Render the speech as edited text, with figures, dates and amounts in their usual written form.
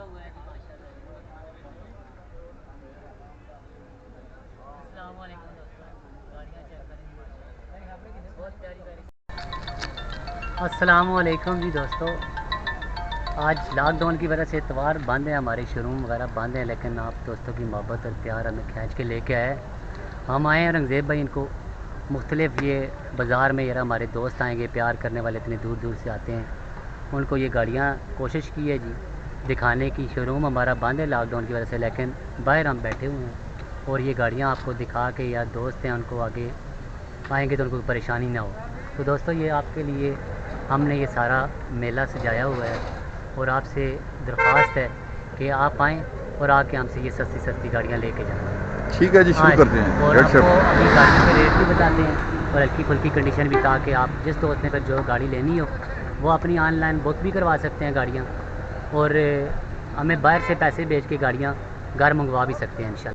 हुआ है जी माशाल्लाह। अस्सलाम वालेकुम दोस्तों, गाड़ियाँ चेक करें जी माशाल्लाह, बहुत प्यारी प्यारी। अस्सलाम वालेकुम जी दोस्तों, आज लॉकडाउन की वजह से इतवार बंद है, हमारे शोरूम वगैरह बंद हैं, लेकिन आप दोस्तों की मोहब्बत और प्यार हमें खींच के लेके आए। हम आए हैं औरंगज़ेब भाई, इनको मुख्तलिफ़ ये बाज़ार में यार हमारे दोस्त आएंगे, प्यार करने वाले इतने दूर दूर से आते हैं, उनको ये गाड़ियाँ कोशिश की है जी दिखाने की। शोरूम हमारा बंद है लॉकडाउन की वजह से, लेकिन बाहर हम बैठे हुए हैं और ये गाड़ियाँ आपको दिखा के, या दोस्त हैं उनको आगे आएंगे तो उनको परेशानी ना हो। तो दोस्तों ये आपके लिए हमने ये सारा मेला सजाया हुआ है और आपसे दरख्वास्त है कि आप आएँ और आके हमसे ये सस्ती सस्ती गाड़ियाँ लेके जाएँ। ठीक है जी, शुरू करते हैं। और आपको अभी गाड़ियों के रेट भी बताते हैं और हल्की फुल्की कंडीशन भी, ताकि आप जिस दोस्त ने फिर जो गाड़ी लेनी हो वो अपनी ऑनलाइन बुक भी करवा सकते हैं गाड़ियाँ, और हमें बाहर से पैसे भेज के गाड़ियाँ घर मंगवा भी सकते हैं इंशाल्लाह।